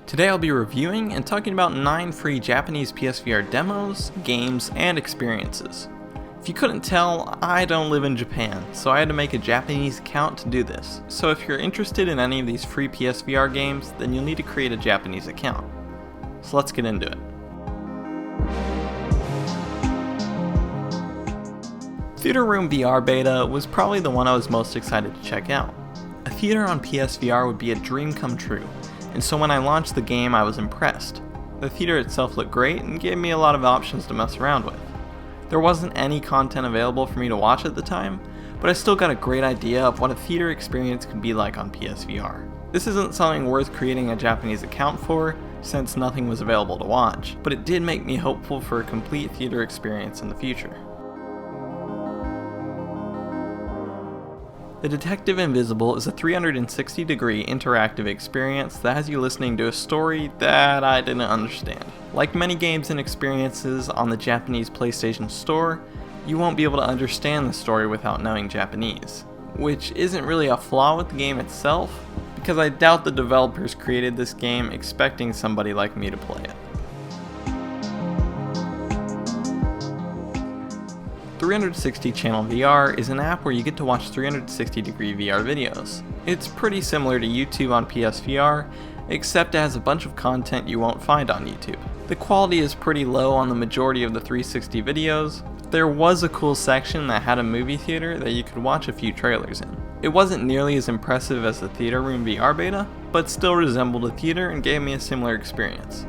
Today I'll be reviewing and talking about 9 free Japanese PSVR demos, games, and experiences. If you couldn't tell, I don't live in Japan, so I had to make a Japanese account to do this. So if you're interested in any of these free PSVR games, then you'll need to create a Japanese account. So let's get into it. Theater Room VR Beta was probably the one I was most excited to check out. A theater on PSVR would be a dream come true, and so when I launched the game I was impressed. The theater itself looked great and gave me a lot of options to mess around with. There wasn't any content available for me to watch at the time, but I still got a great idea of what a theater experience could be like on PSVR. This isn't something worth creating a Japanese account for, since nothing was available to watch, but it did make me hopeful for a complete theater experience in the future. The Detective Invisible is a 360-degree interactive experience that has you listening to a story that I didn't understand. Like many games and experiences on the Japanese PlayStation Store, you won't be able to understand the story without knowing Japanese, which isn't really a flaw with the game itself, because I doubt the developers created this game expecting somebody like me to play it. 360 Channel VR is an app where you get to watch 360-degree VR videos. It's pretty similar to YouTube on PSVR, except it has a bunch of content you won't find on YouTube. The quality is pretty low on the majority of the 360 videos. There was a cool section that had a movie theater that you could watch a few trailers in. It wasn't nearly as impressive as the Theater Room VR beta, but still resembled a theater and gave me a similar experience.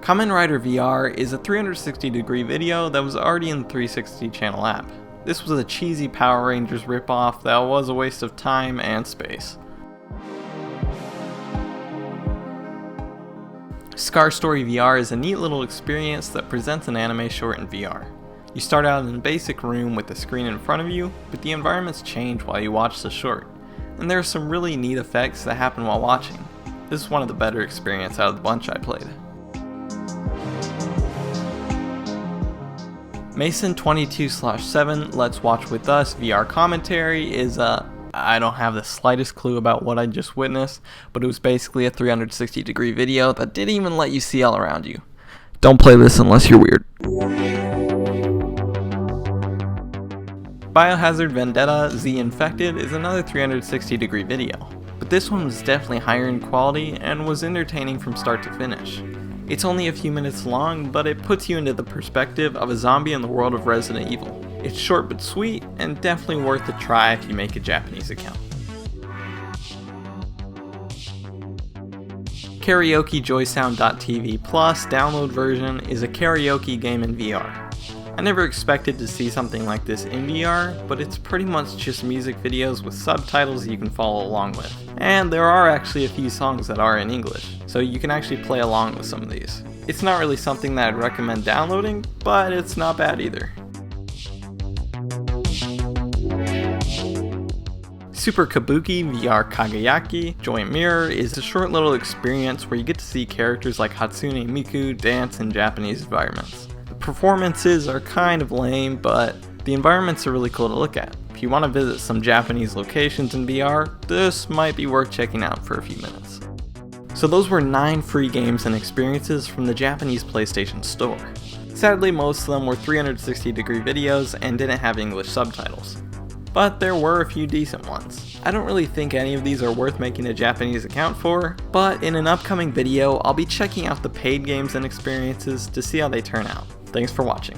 Kamen Rider VR is a 360-degree video that was already in the 360 channel app. This was a cheesy Power Rangers ripoff that was a waste of time and space. Scar Story VR is a neat little experience that presents an anime short in VR. You start out in a basic room with a screen in front of you, but the environments change while you watch the short, and there are some really neat effects that happen while watching. This is one of the better experiences out of the bunch I played. Maison 22/7 Let's Watch With Us VR commentary is I don't have the slightest clue about what I just witnessed, but it was basically a 360-degree video that didn't even let you see all around you. Don't play this unless you're weird. BIOHAZARD Vendetta Z Infected is another 360-degree video, but this one was definitely higher in quality and was entertaining from start to finish. It's only a few minutes long, but it puts you into the perspective of a zombie in the world of Resident Evil. It's short but sweet, and definitely worth a try if you make a Japanese account. Karaoke JoySound.tv Plus download version is a karaoke game in VR. I never expected to see something like this in VR, but it's pretty much just music videos with subtitles you can follow along with. And there are actually a few songs that are in English, so you can actually play along with some of these. It's not really something that I'd recommend downloading, but it's not bad either. Super Kabuki VR Kagayaki Joint Mirror is a short little experience where you get to see characters like Hatsune Miku dance in Japanese environments. The performances are kind of lame, but the environments are really cool to look at. If you want to visit some Japanese locations in VR, this might be worth checking out for a few minutes. So those were 9 free games and experiences from the Japanese PlayStation Store. Sadly, most of them were 360-degree videos and didn't have English subtitles. But there were a few decent ones. I don't really think any of these are worth making a Japanese account for, but in an upcoming video, I'll be checking out the paid games and experiences to see how they turn out. Thanks for watching.